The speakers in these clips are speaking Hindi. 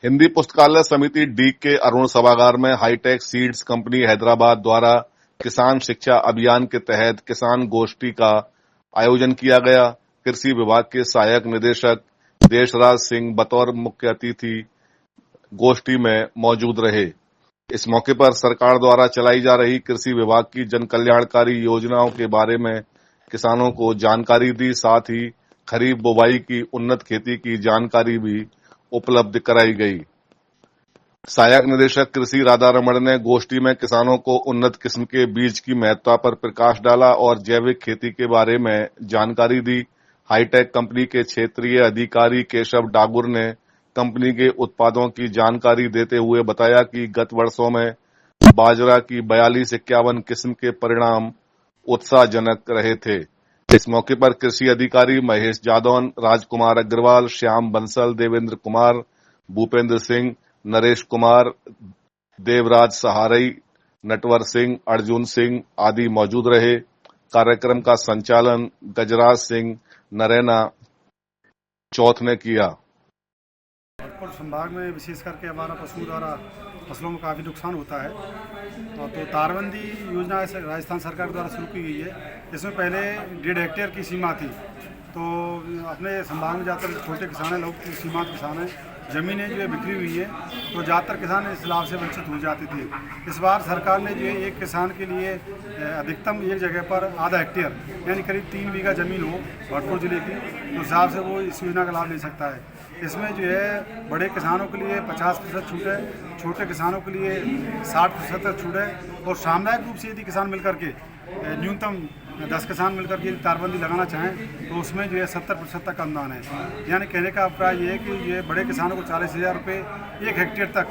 हिंदी पुस्तकालय समिति डी के अरुण सभागार में हाईटेक सीड्स कंपनी हैदराबाद द्वारा किसान शिक्षा अभियान के तहत किसान गोष्ठी का आयोजन किया गया। कृषि विभाग के सहायक निदेशक देशराज सिंह बतौर मुख्य अतिथि गोष्ठी में मौजूद रहे। इस मौके पर सरकार द्वारा चलाई जा रही कृषि विभाग की जन कल्याणकारी योजनाओं के बारे में किसानों को जानकारी दी, साथ ही खरीफ बुवाई की उन्नत खेती की जानकारी भी उपलब्ध कराई गई। सहायक निदेशक कृषि राधा रमण ने गोष्ठी में किसानों को उन्नत किस्म के बीज की महत्ता पर प्रकाश डाला और जैविक खेती के बारे में जानकारी दी। हाईटेक कंपनी के क्षेत्रीय अधिकारी केशव डागुर ने कंपनी के उत्पादों की जानकारी देते हुए बताया कि गत वर्षों में बाजरा की 42-51 किस्म के परिणाम उत्साहजनक रहे थे। इस मौके पर कृषि अधिकारी महेश जादौन, राजकुमार अग्रवाल, श्याम बंसल, देवेंद्र कुमार, भूपेंद्र सिंह, नरेश कुमार, देवराज सहारई, नटवर सिंह, अर्जुन सिंह आदि मौजूद रहे। कार्यक्रम का संचालन गजराज सिंह नरैना चौथ ने किया। भरतपुर संभाग में विशेष करके हमारा पशुओं द्वारा फसलों में काफ़ी नुकसान होता है, तो तारबंदी योजना राजस्थान सरकार द्वारा शुरू की गई है। इसमें पहले 1.5 हेक्टेयर की सीमा थी, तो अपने संभाग में ज़्यादातर छोटे किसान हैं, लोग सीमांत किसान हैं, ज़मीनें जो है बिखरी हुई है, तो ज़्यादातर किसान इस लाभ से वंचित हो जाते थे। इस बार सरकार ने जो है एक किसान के लिए अधिकतम एक जगह पर आधा हेक्टेयर यानी करीब 3 बीघा ज़मीन हो भरतपुर जिले की, तो हिसाब से वो इस योजना का लाभ ले सकता है। इसमें जो है बड़े किसानों के लिए 50% छूट है, छोटे किसानों के लिए 60% छूट है, और सामुदायिक रूप से यदि किसान मिलकर के न्यूनतम 10 किसान मिलकर के तारबंदी लगाना चाहें तो उसमें जो है 70% तक अनुदान है। यानी कहने का अभिप्राय ये है कि ये बड़े किसानों को 40,000 रुपये 1 हेक्टेयर तक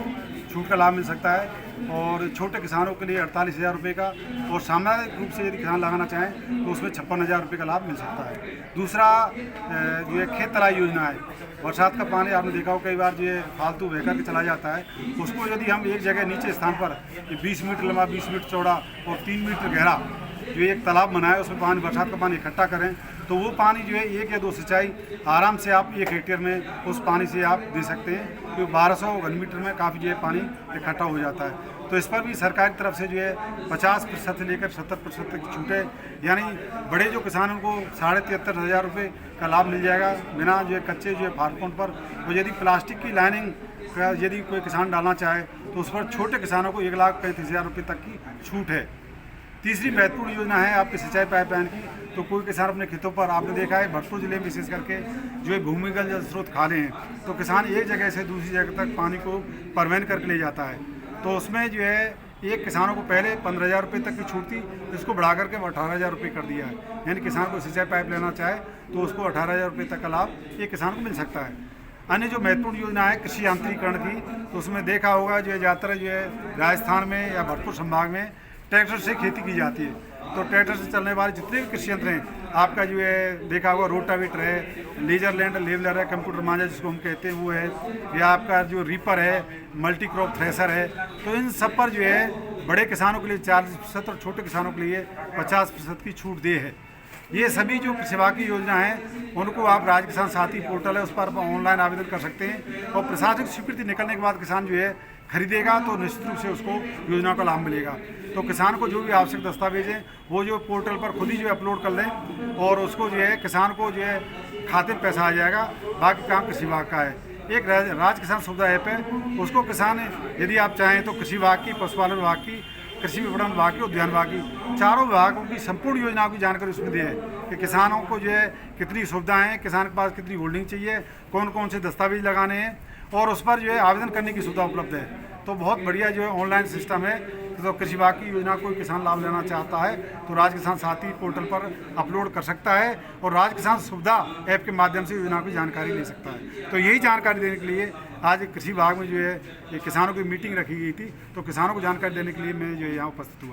छूट का लाभ मिल सकता है, और छोटे किसानों के लिए 48,000 रुपये का, और सामुदायिक रूप से यदि किसान लगाना चाहें तो उसमें 56,000 रुपये का लाभ मिल सकता है। दूसरा जो है खेत तलाई योजना है। बरसात का पानी आपने देखा हो कई बार जो है फालतू बह करके चला जाता है, उसको यदि हम एक जगह नीचे स्थान पर 20 मीटर लंबा, 20 मीटर चौड़ा और 3 मीटर गहरा जो एक तालाब बनाए, उसमें पानी बरसात का पानी इकट्ठा करें, तो वो पानी जो है 1 या 2 सिंचाई आराम से आप 1 हेक्टेयर में उस पानी से आप दे सकते हैं, क्योंकि 1200 घन मीटर में काफ़ी जो है पानी इकट्ठा हो जाता है। तो इस पर भी सरकार की तरफ से जो है 50% से लेकर 70% तक छूट है। यानी बड़े जो किसान हैं उनको 73,500 रुपये का लाभ मिल जाएगा बिना जो है कच्चे जो है फार्मकोन पर। और यदि प्लास्टिक की लाइनिंग का यदि कोई किसान डालना चाहे तो उस पर छोटे किसानों को 1,35,000 रुपये तक की छूट है। तीसरी महत्वपूर्ण योजना है आपकी सिंचाई पाइपलाइन की। तो कोई किसान अपने खेतों पर, आपने देखा है भरतपुर जिले में विशेष करके जो है भूमिगत जल स्रोत खाले हैं, तो किसान एक जगह से दूसरी जगह तक पानी को परवेन करके ले जाता है। तो उसमें जो है एक किसानों को पहले 15,000 रुपये तक की छूट थी, इसको बढ़ा करके 18,000 रुपये कर दिया है। यानी किसान को सिंचाई पाइप लेना चाहे तो उसको 18,000 रुपये तक का लाभ एक किसान को मिल सकता है। अन्य जो महत्वपूर्ण योजना है कृषि यांत्रिकरण की, तो उसमें देखा होगा जो है ज़्यादातर जो है राजस्थान में या भरतपुर संभाग में ट्रैक्टर से खेती की जाती है। तो ट्रैक्टर से चलने वाले जितने भी कृषि यंत्र हैं, आपका जो है देखा होगा रोटावेटर है, लेजर लैंड लेवलर है, कंप्यूटर मांझा जिसको हम कहते हैं वो है, या आपका जो रीपर है, मल्टी क्रॉप थ्रेसर है। तो इन सब पर जो है बड़े किसानों के लिए 40% और छोटे किसानों के लिए 50% की छूट दे है। ये सभी जो कृषि विभाग की योजना है उनको आप राज्य किसान साथी पोर्टल है उस पर ऑनलाइन आवेदन कर सकते हैं, और प्रशासनिक स्वीकृति निकलने के बाद किसान जो है खरीदेगा तो निश्चित रूप से उसको योजना का लाभ मिलेगा। तो किसान को जो भी आवश्यक दस्तावेज हैं वो जो पोर्टल पर खुद ही जो अपलोड कर लें, और उसको जो है किसान को जो है खाते में पैसा आ जाएगा। बाकी काम कृषि विभाग का है। एक राज्य किसान सुविधा ऐप है, उसको किसान यदि आप चाहें तो कृषि विभाग की, पशुपालन विभाग की, कृषि विपणन विभाग की, उद्यान विभाग की, चारों विभागों की संपूर्ण योजनाओं की जानकारी उसमें दी है कि किसानों को जो है कितनी सुविधाएं हैं, किसान के पास कितनी होल्डिंग चाहिए, कौन कौन से दस्तावेज लगाने हैं, और उस पर जो है आवेदन करने की सुविधा उपलब्ध है। तो बहुत बढ़िया जो है ऑनलाइन सिस्टम है। तो कृषि विभाग की योजना कोई किसान लाभ लेना चाहता है तो राज्य किसान साथी पोर्टल पर अपलोड कर सकता है, और राज्य किसान सुविधा ऐप के माध्यम से योजना की जानकारी ले सकता है। तो यही जानकारी देने के लिए आज कृषि विभाग में जो है किसानों की मीटिंग रखी गई थी, तो किसानों को जानकारी देने के लिए मैं जो है यहाँ उपस्थित हुआ।